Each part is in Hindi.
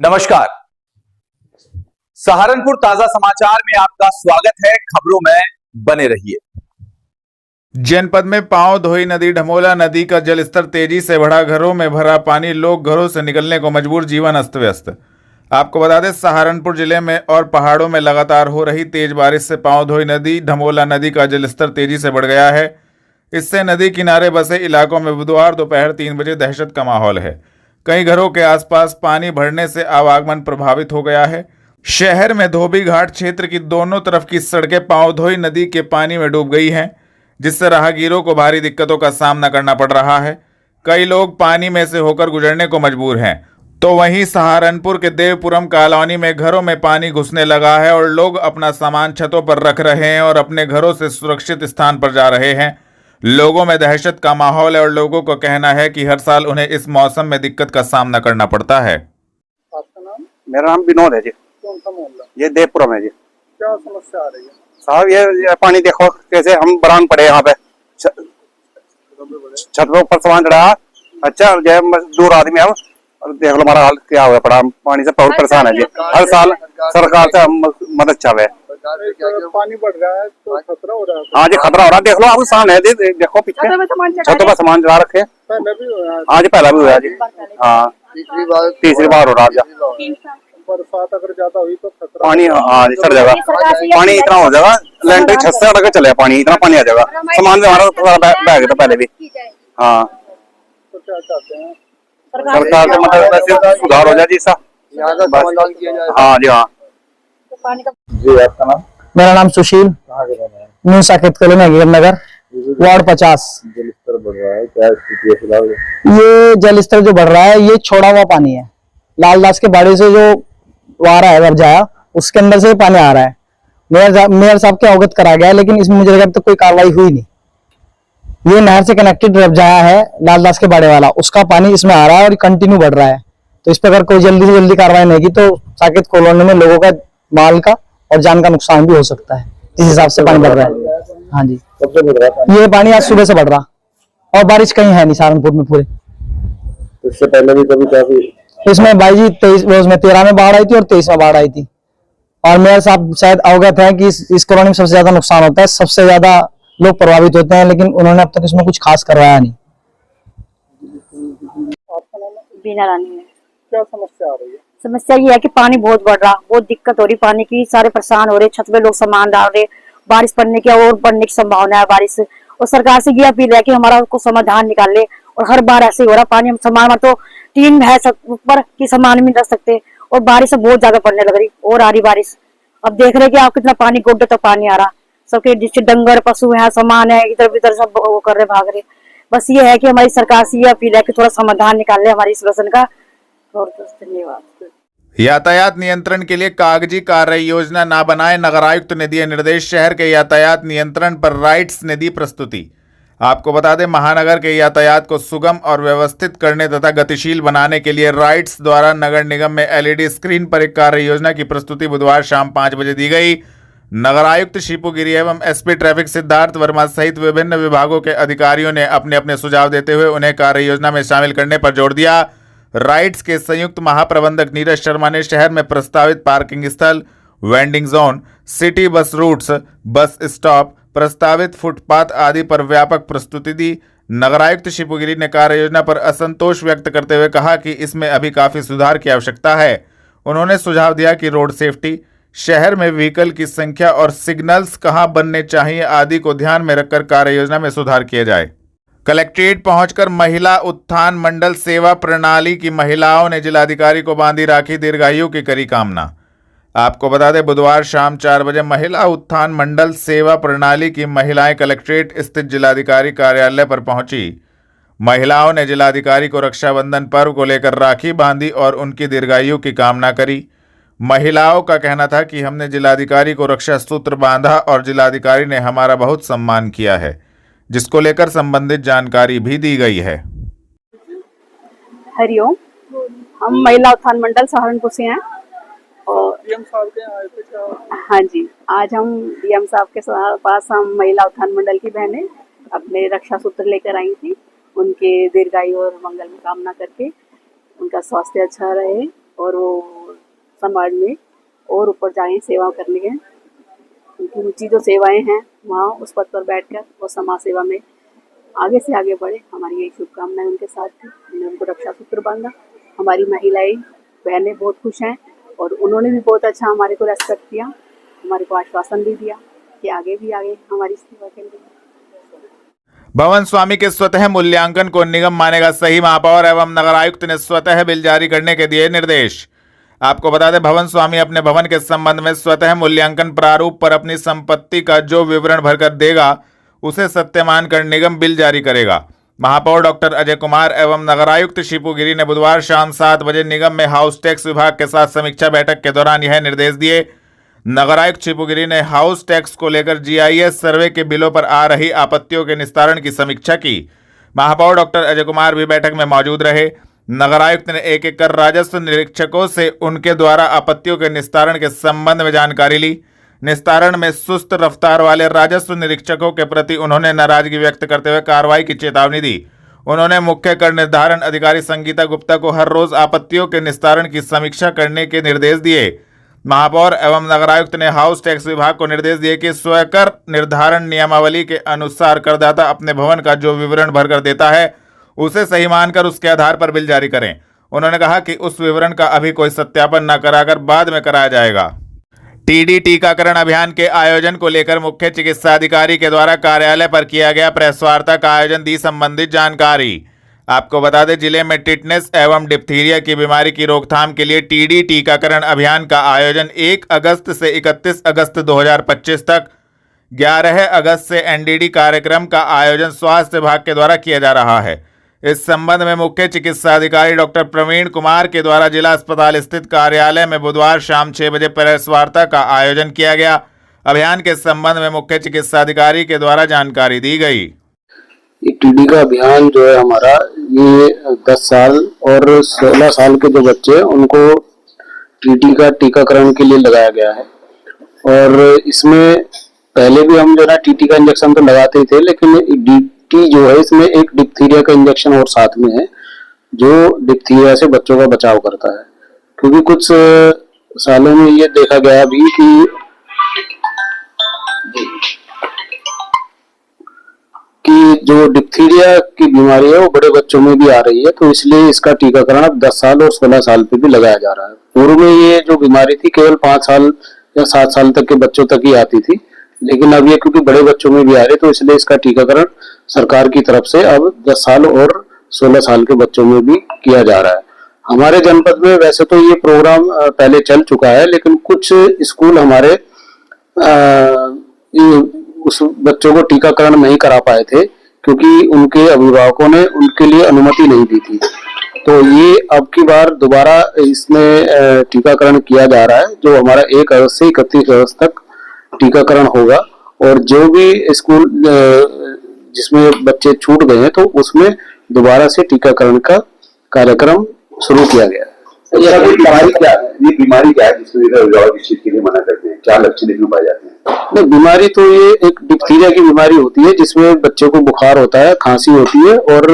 नमस्कार। सहारनपुर ताजा समाचार में आपका स्वागत है। खबरों में बने रहिए। जनपद में पांव धोई नदी ढमोला नदी का जलस्तर तेजी से बढ़ा, घरों में भरा पानी, लोग घरों से निकलने को मजबूर, जीवन अस्त व्यस्त। आपको बता दें, सहारनपुर जिले में और पहाड़ों में लगातार हो रही तेज बारिश से पांव धोई नदी ढमोला नदी का जलस्तर तेजी से बढ़ गया है। इससे नदी किनारे बसे इलाकों में बुधवार दोपहर 3 बजे दहशत का माहौल है। कई घरों के आसपास पानी भरने से आवागमन प्रभावित हो गया है। शहर में धोबी घाट क्षेत्र की दोनों तरफ की सड़कें पांव धोई नदी के पानी में डूब गई हैं, जिससे राहगीरों को भारी दिक्कतों का सामना करना पड़ रहा है। कई लोग पानी में से होकर गुजरने को मजबूर हैं। तो वहीं सहारनपुर के देवपुरम कॉलोनी में घरों में पानी घुसने लगा है और लोग अपना सामान छतों पर रख रहे हैं और अपने घरों से सुरक्षित स्थान पर जा रहे हैं। लोगों में दहशत का माहौल है और लोगों का कहना है कि हर साल उन्हें इस मौसम में दिक्कत का सामना करना पड़ता है। आपका नाम? मेरा नाम विनोद है जी। कौन सा मोहल्ला? ये देवपुरम है जी। क्या समस्या आ रही है साहब? ये पानी देखो कैसे हम बरान पड़े यहाँ पे, छत पे ऊपर सामान चढ़ा। अच्छा जो मजदूर आदमी है और देख लो हमारा हाल क्या हुआ पड़ा। पानी से बहुत परेशान है जी। हर साल सरकार से हम मदद चाहे। पानी बढ़ रहा है तो खतरा हो रहा है। हाँ जी खतरा हो रहा है। देख लो आप सामने है, देखो पीछे छतों पर सामान चढ़ा रखे। पहले भी हुआ है। आज पहला भी हुआ जी। हाँ तीसरी बार हो रहा है। बरसात अगर ज्यादा हुई तो खतरा पानी हाँ जी चढ़ जाएगा। पानी इतना हो जाएगा, लेंटर छत से अटक चले पानी, इतना पानी आ जाएगा। सामान भी हमारा थोड़ा बैग था पहले भी। हाँ तो क्या चाहते हैं? सरकार से मतलब वैसे सुधार हो जाए जी। हाँ जी हाँ जी, आपका नाम? मेरा नाम सुशील, न्यू साकेत कॉलोनी नगर, वार्ड 50। जलस्तर बढ़ रहा है, क्या स्थिति है फिलहाल? ये जलस्तर जो बढ़ रहा है ये छोड़ा हुआ पानी है। लालदास के बाड़ी से जो आ रहा है वर्जाया, उसके अंदर से पानी आ रहा है। मेयर साहब के अवगत करा गया है, लेकिन इसमें मुझे लगा तो कोई कार्रवाई हुई नहीं। ये नहर से कनेक्टेड रबजाया है लालदास के बाड़े वाला, उसका पानी इसमें आ रहा है और कंटिन्यू बढ़ रहा है। तो इस पर अगर कोई जल्दी से जल्दी कार्रवाई नहीं की तो साकेत कॉलोनी में लोगों का माल का और जान का नुकसान भी हो सकता है, जिस हिसाब से पानी बढ़ रहा है। हाँ जी, कब से बढ़ रहा है? ये पानी आज सुबह से बढ़ रहा और बारिश कहीं है नहीं सहारनपुर में पूरे। इससे पहले भी कभी काफी इसमें भाई जी 13 में बाढ़ आई थी और 23 में बाढ़ आई थी। और मेयर साहब शायद अवगत है कि इस कॉलोनी में सबसे ज्यादा नुकसान होता है, सबसे ज्यादा लोग प्रभावित होते हैं, लेकिन उन्होंने अब तक इसमें कुछ खास करवाया नहीं। आपका नाम? बीना रानी है। क्या समस्या आ रही है? समस्या ये है कि पानी बहुत बढ़ रहा, बहुत दिक्कत हो रही पानी की, सारे परेशान हो रहे, छत पे लोग सामान डाल रहे, बारिश पड़ने की और बढ़ने की संभावना है बारिश। और सरकार से ये अपील है कि हमारा उसको समाधान निकाल ले। और हर बार ऐसे ही हो रहा पानी, हम सामान में तो 3 भैंस ऊपर की सामान भी नहीं रख सकते और बारिश बहुत ज्यादा पड़ने लग रही और आ रही बारिश। अब देख रहे कि आप कितना पानी गोड्डे तक पानी आ रहा, सबके जिसके डंगर पशु है, सामान है, इधर उधर सब वो कर रहे, भाग रहे। बस ये है कि हमारी सरकार से ये अपील है कि थोड़ा समाधान निकाल ले हमारी इस प्रश्न का। और धन्यवाद। यातायात नियंत्रण के लिए कागजी कार्य योजना ना बनाए, नगर आयुक्त ने दिए निर्देश। शहर के यातायात नियंत्रण पर राइट्स ने दी प्रस्तुति। आपको बता दें, महानगर के यातायात को सुगम और व्यवस्थित करने तथा गतिशील बनाने के लिए राइट्स द्वारा नगर निगम में एलईडी स्क्रीन पर एक कार्य योजना की प्रस्तुति बुधवार शाम 5 बजे दी गई। नगर आयुक्त शिपू गिरी एवं एसपी ट्रैफिक सिद्धार्थ वर्मा सहित विभिन्न विभागों के अधिकारियों ने अपने अपने सुझाव देते हुए उन्हें कार्य योजना में शामिल करने पर जोर दिया। राइट्स के संयुक्त महाप्रबंधक नीरज शर्मा ने शहर में प्रस्तावित पार्किंग स्थल, vending zone, city bus routes, bus stop, प्रस्तावित फुटपाथ आदि पर व्यापक प्रस्तुति दी। नगर आयुक्त शिपू गिरी ने कार्य योजना पर असंतोष व्यक्त करते हुए कहा कि इसमें अभी काफी सुधार की आवश्यकता है। उन्होंने सुझाव दिया कि रोड सेफ्टी, शहर में व्हीकल की संख्या और सिग्नल्स कहां बनने चाहिए आदि को ध्यान में रखकर कार्य योजना में सुधार किया जाए। कलेक्ट्रेट पहुंचकर महिला उत्थान मंडल सेवा प्रणाली की महिलाओं ने जिलाधिकारी को बांधी राखी, दीर्घायु की करी कामना। आपको बता दें, बुधवार शाम 4 बजे महिला उत्थान मंडल सेवा प्रणाली की महिलाएं कलेक्ट्रेट स्थित जिलाधिकारी कार्यालय पर पहुंची। महिलाओं ने जिलाधिकारी को रक्षाबंधन पर्व को लेकर राखी बांधी और उनकी दीर्घायु की कामना करी। महिलाओं का कहना था कि हमने जिलाधिकारी को रक्षा सूत्र बांधा और जिलाधिकारी ने हमारा बहुत सम्मान किया है, जिसको लेकर संबंधित जानकारी भी दी गई है। हरिओम, हम महिला उत्थान मंडल सहारनपुर से हैं और डीएम साहब के यहाँ आए थे क्या? हाँ जी, आज हम डीएम साहब के पास हम महिला उत्थान मंडल की बहनें अपने रक्षा सूत्र लेकर आई थी, उनके दीर्घायु और मंगल में कामना करके उनका स्वास्थ्य अच्छा रहे और वो समाज में और ऊपर जाएं, सेवा करने के। उनकी रुचि जो सेवाएं हैं वहाँ उस पद पर बैठकर वो समाज सेवा में आगे से आगे बढ़े, हमारी यही शुभकामनाएं उनके साथ थी। हमने उनको रक्षा सूत्र बांधा। हमारी महिलाएं बहनें बहुत खुश हैं और उन्होंने भी बहुत अच्छा हमारे को रेस्पेक्ट किया, हमारे को आश्वासन भी दिया कि आगे भी आगे हमारी सेवा के लिए। भवन स्वामी के स्वतः मूल्यांकन को निगम मानेगा सही, महापौर एवं नगर आयुक्त ने स्वतः बिल जारी करने के दिए निर्देश। आपको बता दें, भवन स्वामी अपने भवन के संबंध में स्वतः मूल्यांकन प्रारूप पर अपनी संपत्ति का जो विवरण भरकर देगा उसे सत्यमान कर निगम बिल जारी करेगा। महापौर डॉक्टर अजय कुमार एवं नगर आयुक्त शिपू गिरी ने बुधवार शाम 7 बजे निगम में हाउस टैक्स विभाग के साथ समीक्षा बैठक के दौरान यह निर्देश दिए। नगर आयुक्त शिपू गिरी ने हाउस टैक्स को लेकर GIS सर्वे के बिलों पर आ रही आपत्तियों के निस्तारण की समीक्षा की। महापौर डॉक्टर अजय कुमार भी बैठक में मौजूद रहे। नगर आयुक्त ने एक एक कर राजस्व निरीक्षकों से उनके द्वारा आपत्तियों के निस्तारण के संबंध में जानकारी ली। निस्तारण में सुस्त रफ्तार वाले राजस्व निरीक्षकों के प्रति उन्होंने नाराजगी व्यक्त करते हुए कार्रवाई की चेतावनी दी। उन्होंने मुख्य कर निर्धारण अधिकारी संगीता गुप्ता को हर रोज आपत्तियों के निस्तारण की समीक्षा करने के निर्देश दिए। महापौर एवं नगर आयुक्त ने हाउस टैक्स विभाग को निर्देश दिए कि स्वकर निर्धारण नियमावली के अनुसार करदाता अपने भवन का जो विवरण भरकर देता है उसे सही मानकर उसके आधार पर बिल जारी करें। उन्होंने कहा कि उस विवरण का अभी कोई सत्यापन न कराकर बाद में कराया जाएगा। TD टीकाकरण अभियान के आयोजन को लेकर मुख्य चिकित्सा अधिकारी के द्वारा कार्यालय पर किया गया प्रेस वार्ता का आयोजन दी संबंधित जानकारी। आपको बता दें, जिले में टिटनेस एवं डिप्थीरिया की बीमारी की रोकथाम के लिए TD टीकाकरण अभियान का आयोजन 1 अगस्त से 31 अगस्त 2025 तक, 11 अगस्त से NDD कार्यक्रम का आयोजन स्वास्थ्य विभाग के द्वारा किया जा रहा है। इस संबंध में मुख्य चिकित्सा अधिकारी डॉक्टर प्रवीण कुमार के द्वारा जिला अस्पताल स्थित कार्यालय में बुधवार शाम 6 बजे प्रेस वार्ता का आयोजन किया गया। अभियान के संबंध में मुख्य चिकित्सा अधिकारी के द्वारा जानकारी दी गई। TD का अभियान जो है हमारा, ये 10 साल और 16 साल के जो बच्चे हैं उनको TD का टीकाकरण के लिए लगाया गया है। और इसमें पहले भी हम जो है TT का इंजेक्शन तो लगाते थे, लेकिन DT जो है इसमें एक डिप्थीरिया का इंजेक्शन और साथ में है जो डिप्थीरिया से बच्चों का बचाव करता है। क्योंकि कुछ सालों में ये देखा गया भी कि जो डिप्थीरिया की बीमारी है वो बड़े बच्चों में भी आ रही है, तो इसलिए इसका टीकाकरण अब 10 साल और 16 साल पे भी लगाया जा रहा है। पूर्व में ये जो बीमारी थी केवल 5 साल या 7 साल तक के बच्चों तक ही आती थी, लेकिन अब ये क्योंकि बड़े बच्चों में भी आ रही है तो इसलिए इसका टीकाकरण सरकार की तरफ से अब 10 साल और 16 साल के बच्चों में भी किया जा रहा है। हमारे जनपद में वैसे तो ये प्रोग्राम पहले चल चुका है, लेकिन कुछ स्कूल हमारे उस बच्चों को टीकाकरण नहीं करा पाए थे क्योंकि उनके अभिभावकों ने उनके लिए अनुमति नहीं दी थी। तो ये अब की बार दोबारा इसमें टीकाकरण किया जा रहा है, जो हमारा 1 अगस्त से 31 अगस्त तक टीकाकरण होगा। और जो भी स्कूल जिसमें बच्चे छूट गए हैं तो उसमें दोबारा से टीकाकरण का कार्यक्रम शुरू किया गया है। ये बीमारी क्या है? ये बीमारी क्या है जिसमें अभिभावक इस चीज के लिए मना करते हैं? क्या लक्षण इसमें पाए जाते हैं? नहीं, बीमारी तो ये एक डिप्थीरिया की बीमारी होती है जिसमें बच्चे को बुखार होता है, खांसी होती है और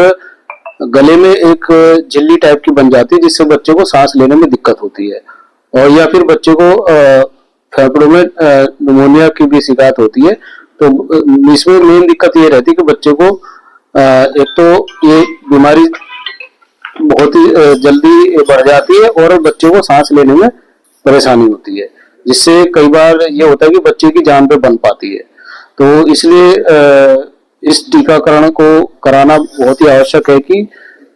गले में एक झिल्ली टाइप की बन जाती है जिससे बच्चे को सांस लेने में दिक्कत होती है। और या फिर बच्चे को फेफड़ों में निमोनिया की भी शिकायत होती है। तो इसमें मेन दिक्कत ये रहती है कि बच्चे को एक तो ये बीमारी बहुत ही जल्दी बढ़ जाती है और बच्चे को सांस लेने में परेशानी होती है, जिससे कई बार ये होता है कि बच्चे की जान पे बन पाती है। तो इसलिए इस टीकाकरण को कराना बहुत ही आवश्यक है कि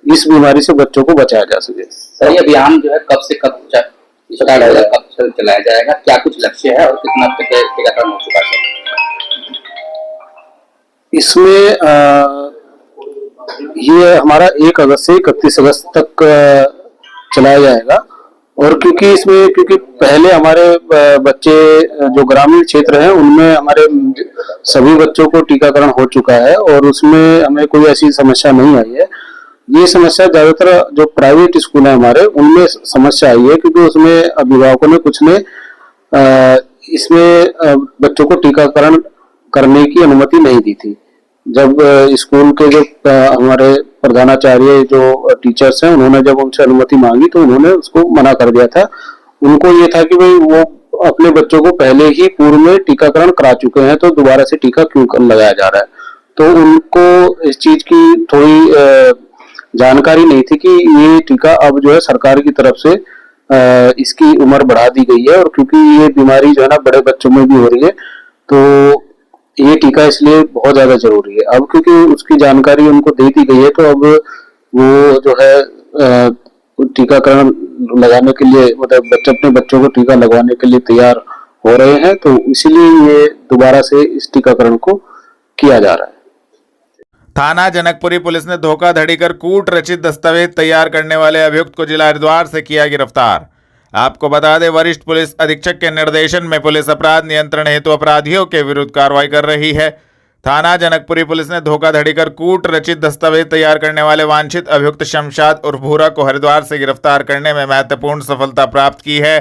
इस बीमारी से बच्चों को बचाया जा सके। सर, ये अभियान जो है कब से कब स्टार्ट होगा, कब से चलाया जाएगा, क्या कुछ लक्ष्य है और कितना टीकाकरण हो चुका है? इसमें ये हमारा 1 अगस्त से 31 अगस्त तक चलाया जाएगा। और क्योंकि पहले हमारे बच्चे जो ग्रामीण क्षेत्र हैं उनमें हमारे सभी बच्चों को टीकाकरण हो चुका है और उसमें हमें कोई ऐसी समस्या नहीं आई है। ये समस्या ज्यादातर जो प्राइवेट स्कूल है हमारे उनमें समस्या आई है, क्योंकि उसमें अभिभावकों ने कुछ ने इसमें बच्चों को टीकाकरण करने की अनुमति नहीं दी थी। जब स्कूल के जो हमारे प्रधानाचार्य जो टीचर्स हैं उन्होंने जब उनसे अनुमति मांगी तो उन्होंने उसको मना कर दिया था। उनको ये था कि भाई वो अपने बच्चों को पहले ही पूर्व में टीकाकरण करा चुके हैं, तो दोबारा से टीका क्यों लगाया जा रहा है। तो उनको इस चीज की थोड़ी जानकारी नहीं थी कि ये टीका अब जो है सरकार की तरफ से इसकी उम्र बढ़ा दी गई है, और क्योंकि ये बीमारी जो है ना बड़े बच्चों में भी हो रही है, तो ये टीका इसलिए बहुत ज्यादा जरूरी है। अब क्योंकि उसकी जानकारी उनको दे दी गई है, तो अब वो जो है टीकाकरण लगाने के लिए, मतलब अपने बच्चों को टीका लगवाने के लिए तैयार हो रहे हैं, तो इसीलिए ये दोबारा से इस टीकाकरण को किया जा रहा है। थाना जनकपुरी पुलिस ने धोखाधड़ी कर कूट रचित दस्तावेज तैयार करने वाले अभियुक्त को जिला हरिद्वार से किया गिरफ्तार। आपको बता दें, वरिष्ठ पुलिस अधीक्षक के निर्देशन में पुलिस अपराध नियंत्रण हेतु अपराधियों के विरुद्ध कार्रवाई कर रही है। थाना जनकपुरी पुलिस ने धोखाधड़ी कर कूट रचित दस्तावेज तैयार करने वाले वांछित अभियुक्त शमशाद उर्फ भूरा को हरिद्वार से गिरफ्तार करने में महत्वपूर्ण सफलता प्राप्त की है।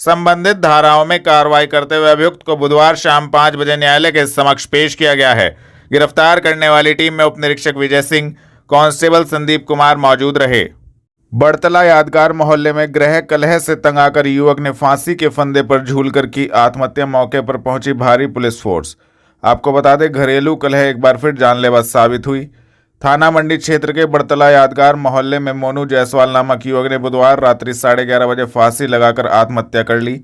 संबंधित धाराओं में कार्रवाई करते हुए अभियुक्त को बुधवार शाम 5 बजे न्यायालय के समक्ष पेश किया गया है। गिरफ्तार करने वाली टीम में उप निरीक्षक विजय सिंह, कांस्टेबल संदीप कुमार मौजूद रहे। बड़तला यादगार मोहल्ले में गृह कलह से तंग आकर युवक ने फांसी के फंदे पर झूलकर की आत्महत्या। मौके पर पहुंची भारी पुलिस फोर्स। आपको बता दें, घरेलू कलह एक बार फिर जानलेवा साबित हुई। थाना मंडी क्षेत्र के बड़तला यादगार मोहल्ले में मोनू जायसवाल नामक युवक ने बुधवार रात्रि 11:30 बजे फांसी लगाकर आत्महत्या कर ली।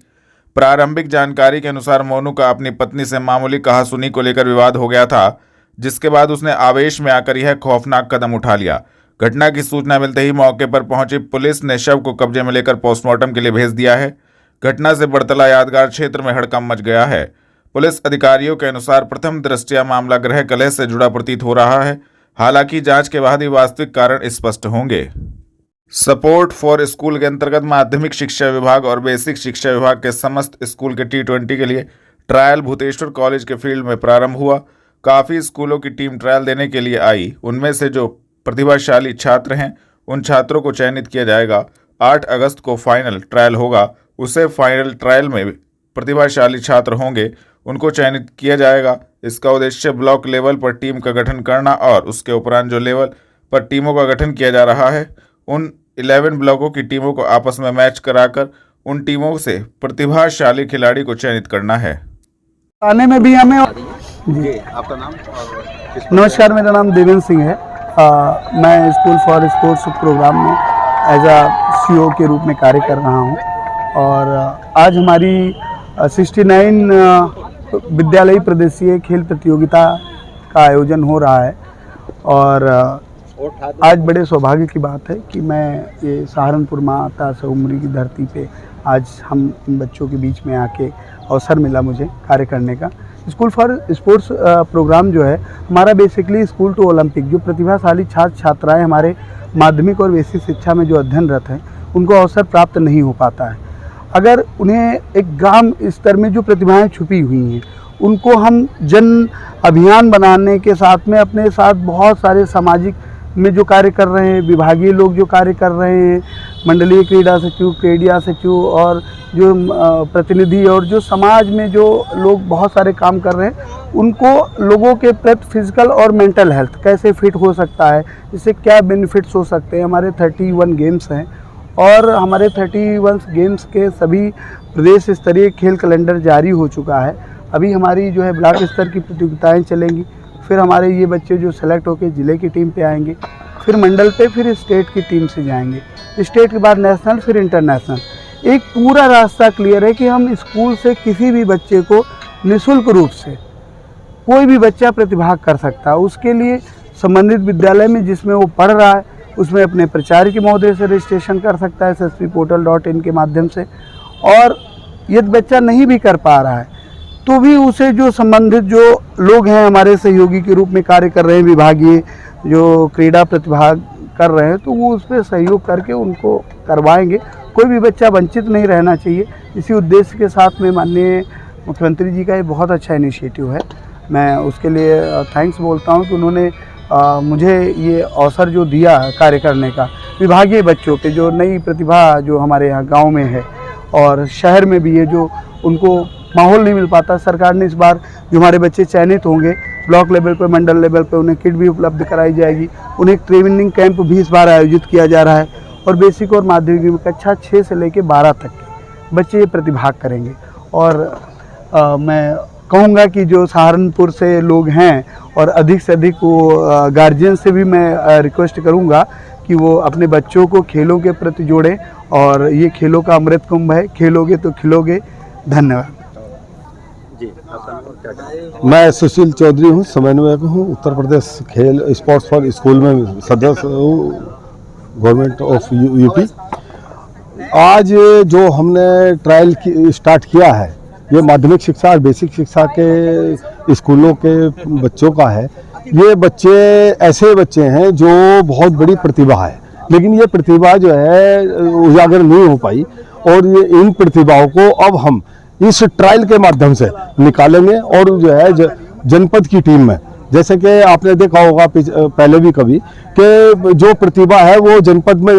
प्रारंभिक जानकारी के अनुसार मोनू का अपनी पत्नी से मामूली कहासुनी को लेकर विवाद हो गया था, जिसके बाद उसने आवेश में आकर यह खौफनाक कदम उठा लिया। घटना की सूचना मिलते ही मौके पर पहुंची पुलिस ने शव को कब्जे में लेकर पोस्टमार्टम के लिए भेज दिया है। घटना से बड़तला यादगार क्षेत्र में हड़कंप मच गया है। पुलिस अधिकारियों के अनुसार प्रथम दृष्टया मामला गृह कलह से जुड़ा प्रतीत हो रहा है। हालांकि जांच के बाद ही वास्तविक कारण स्पष्ट होंगे। सपोर्ट फॉर स्कूल के अंतर्गत माध्यमिक शिक्षा विभाग और बेसिक शिक्षा विभाग के समस्त स्कूल के T20 के लिए ट्रायल भूतेश्वर कॉलेज के फील्ड में प्रारंभ हुआ। काफ़ी स्कूलों की टीम ट्रायल देने के लिए आई। उनमें से जो प्रतिभाशाली छात्र हैं उन छात्रों को चयनित किया जाएगा। 8 अगस्त को फाइनल ट्रायल होगा। उसे फाइनल ट्रायल में प्रतिभाशाली छात्र होंगे, उनको चयनित किया जाएगा। इसका उद्देश्य ब्लॉक लेवल पर टीम का गठन करना और उसके उपरांत जो लेवल पर टीमों का गठन किया जा रहा है, उन 11 ब्लॉकों की टीमों को आपस में मैच कराकर उन टीमों से प्रतिभाशाली खिलाड़ी को चयनित करना है। आने में भी हमें जी, आपका नाम और नमस्कार, मेरा नाम देवेंद्र सिंह है। मैं स्कूल फॉर स्पोर्ट्स प्रोग्राम में एज अ CEO के रूप में कार्य कर रहा हूं, और आज हमारी 69 विद्यालयी प्रदेशीय खेल प्रतियोगिता का आयोजन हो रहा है। और आज बड़े सौभाग्य की बात है कि मैं ये सहारनपुर माता सौमरी की धरती पे आज हम इन बच्चों के बीच में आके अवसर मिला मुझे कार्य करने का। स्कूल फॉर स्पोर्ट्स प्रोग्राम जो है हमारा बेसिकली स्कूल टू ओलंपिक, जो प्रतिभाशाली छात्र छात्राएं हमारे माध्यमिक और बेसिक शिक्षा में जो अध्ययनरत हैं उनको अवसर प्राप्त नहीं हो पाता है। अगर उन्हें एक ग्राम स्तर में जो प्रतिभाएं छुपी हुई हैं उनको हम जन अभियान बनाने के साथ में अपने साथ बहुत सारे सामाजिक में जो कार्य कर रहे हैं, विभागीय लोग जो कार्य कर रहे हैं, मंडलीय क्रीड़ा सचिव, क्रीड़ा सचिव और जो प्रतिनिधि और जो समाज में जो लोग बहुत सारे काम कर रहे हैं, उनको लोगों के प्रति फिजिकल और मेंटल हेल्थ कैसे फिट हो सकता है, इससे क्या बेनिफिट्स हो सकते हैं। हमारे 31 गेम्स हैं और हमारे 31 गेम्स के सभी प्रदेश स्तरीय खेल कैलेंडर जारी हो चुका है। अभी हमारी जो है ब्लॉक स्तर की प्रतियोगिताएं चलेंगी, फिर हमारे ये बच्चे जो सेलेक्ट होकर ज़िले की टीम पे आएंगे, फिर मंडल पे, फिर स्टेट की टीम से जाएंगे, स्टेट के बाद नेशनल, फिर इंटरनेशनल। एक पूरा रास्ता क्लियर है कि हम स्कूल से किसी भी बच्चे को निःशुल्क रूप से कोई भी बच्चा प्रतिभाग कर सकता है। उसके लिए संबंधित विद्यालय में जिसमें वो पढ़ रहा है उसमें अपने प्राचार्य की महोदय से रजिस्ट्रेशन कर सकता है sscportal.in के माध्यम से। और यदि बच्चा नहीं भी कर पा रहा है तो भी उसे जो संबंधित जो लोग हैं हमारे सहयोगी के रूप में कार्य कर रहे हैं, विभागीय जो क्रीड़ा प्रतिभाग कर रहे हैं, तो वो उस पर सहयोग करके उनको करवाएंगे। कोई भी बच्चा वंचित नहीं रहना चाहिए। इसी उद्देश्य के साथ में माननीय मुख्यमंत्री जी का ये बहुत अच्छा इनिशिएटिव है। मैं उसके लिए थैंक्स बोलता हूँ कि उन्होंने मुझे ये अवसर जो दिया कार्य करने का। विभागीय बच्चों के जो नई प्रतिभा जो हमारे यहाँ गांव में है और शहर में भी है, जो उनको माहौल नहीं मिल पाता, सरकार ने इस बार जो हमारे बच्चे चयनित होंगे ब्लॉक लेवल पर, मंडल लेवल पर, उन्हें किट भी उपलब्ध कराई जाएगी। उन्हें एक ट्रेनिंग कैंप भी इस बार आयोजित किया जा रहा है। और बेसिक और माध्यमिक कक्षा 6 से लेकर 12 तक बच्चे प्रतिभाग करेंगे। और मैं कहूँगा कि जो सहारनपुर से लोग हैं और अधिक से अधिक वो गार्जियन से भी मैं रिक्वेस्ट करूँगा कि वो अपने बच्चों को खेलों के प्रति जोड़ें, और ये खेलों का अमृत कुंभ है, खेलोगे तो खिलोगे। धन्यवाद। मैं सुशील चौधरी हूँ, समन्वयक हूँ, उत्तर प्रदेश खेल स्पोर्ट्स फॉर स्कूल में सदस्य हूँ, गवर्नमेंट ऑफ यूपी। आज जो हमने ट्रायल स्टार्ट किया है, ये माध्यमिक शिक्षा और बेसिक शिक्षा के स्कूलों के बच्चों का है। ये बच्चे ऐसे बच्चे हैं जो बहुत बड़ी प्रतिभा है, लेकिन ये प्रतिभा जो है उजागर नहीं हो पाई, और ये इन प्रतिभाओं को अब हम इस ट्रायल के माध्यम से निकालेंगे। और जो है जनपद की टीम में, जैसे कि आपने देखा होगा पहले भी कभी, कि जो प्रतिभा है वो जनपद में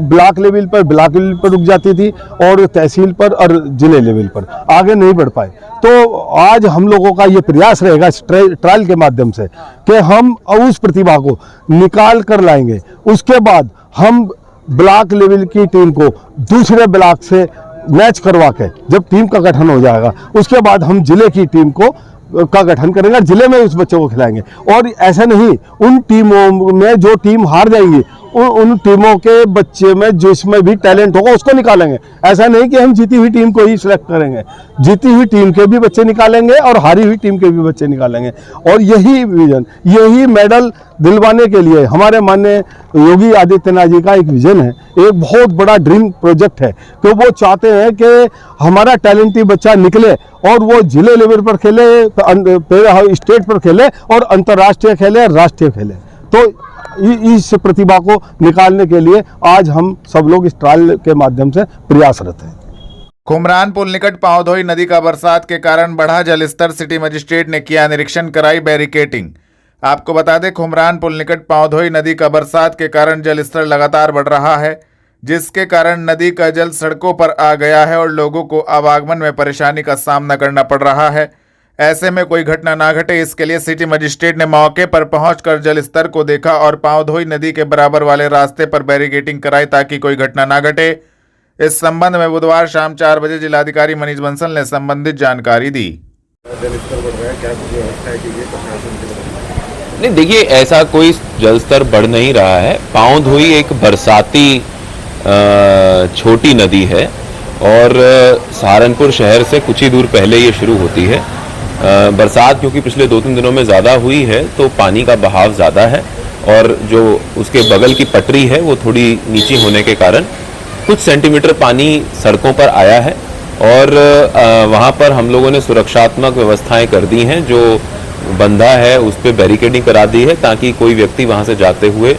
ब्लॉक लेवल पर रुक जाती थी, और तहसील पर और जिले लेवल पर आगे नहीं बढ़ पाए। तो आज हम लोगों का ये प्रयास रहेगा इस ट्रायल के माध्यम से कि हम उस प्रतिभा को निकाल कर लाएंगे। उसके बाद हम ब्लॉक लेवल की टीम को दूसरे ब्लॉक से मैच करवा के, जब टीम का गठन हो जाएगा, उसके बाद हम जिले की टीम का गठन करेंगे, जिले में उस बच्चों को खिलाएंगे। और ऐसा नहीं, उन टीमों में जो टीम हार जाएंगी, उन टीमों के बच्चे में जिसमें भी टैलेंट होगा उसको निकालेंगे। ऐसा नहीं कि हम जीती हुई टीम को ही सिलेक्ट करेंगे, जीती हुई टीम के भी बच्चे निकालेंगे और हारी हुई टीम के भी बच्चे निकालेंगे। और यही विजन, यही मेडल दिलवाने के लिए हमारे माननीय योगी आदित्यनाथ जी का एक विजन है, एक बहुत बड़ा ड्रीम प्रोजेक्ट है, कि वो चाहते हैं कि हमारा टैलेंटी बच्चा निकले और वो जिले लेवल पर खेले, स्टेट पर खेले, और अंतर्राष्ट्रीय खेले, राष्ट्रीय खेले। तो इस प्रतिभा को निकालने के लिए आज हम सब लोग इस ट्रायल के माध्यम से प्रयासरत हैं। कुमरान पुल निकट पावधोई नदी का बरसात के कारण बढ़ा जलस्तर, सिटी मजिस्ट्रेट ने किया निरीक्षण, कराई बैरिकेटिंग। आपको बता दें, कुमरान पुल निकट पावधोई नदी का बरसात के कारण जलस्तर लगातार बढ़ रहा है, जिसके कारण नदी का जल सड़कों पर आ गया है और लोगों को आवागमन में परेशानी का सामना करना पड़ रहा है। ऐसे में कोई घटना ना घटे, इसके लिए सिटी मजिस्ट्रेट ने मौके पर पहुंचकर जल स्तर को देखा और पावधोई नदी के बराबर वाले रास्ते पर बैरिकेटिंग कराई ताकि कोई घटना ना घटे। इस संबंध में बुधवार शाम 4 बजे जिलाधिकारी मनीष बंसल ने संबंधित जानकारी दी। नहीं, देखिए, ऐसा कोई जल स्तर बढ़ नहीं रहा है। पावधोई एक बरसाती छोटी नदी है और सहारनपुर शहर से कुछ ही दूर पहले ये शुरू होती है। बरसात क्योंकि पिछले 2-3 दिनों में ज़्यादा हुई है, तो पानी का बहाव ज़्यादा है, और जो उसके बगल की पटरी है वो थोड़ी नीचे होने के कारण कुछ सेंटीमीटर पानी सड़कों पर आया है। और वहाँ पर हम लोगों ने सुरक्षात्मक व्यवस्थाएं कर दी हैं। जो बंधा है उस पर बैरिकेडिंग करा दी है ताकि कोई व्यक्ति वहाँ से जाते हुए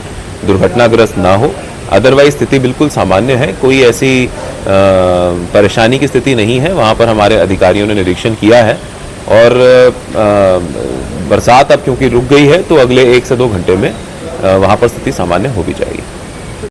दुर्घटनाग्रस्त ना हो। अदरवाइज स्थिति बिल्कुल सामान्य है, कोई ऐसी परेशानी की स्थिति नहीं है। वहाँ पर हमारे अधिकारियों ने निरीक्षण किया है, और बरसात अब क्योंकि रुक गई है, तो अगले 1 से 2 घंटे में वहाँ पर स्थिति सामान्य हो भी जाएगी।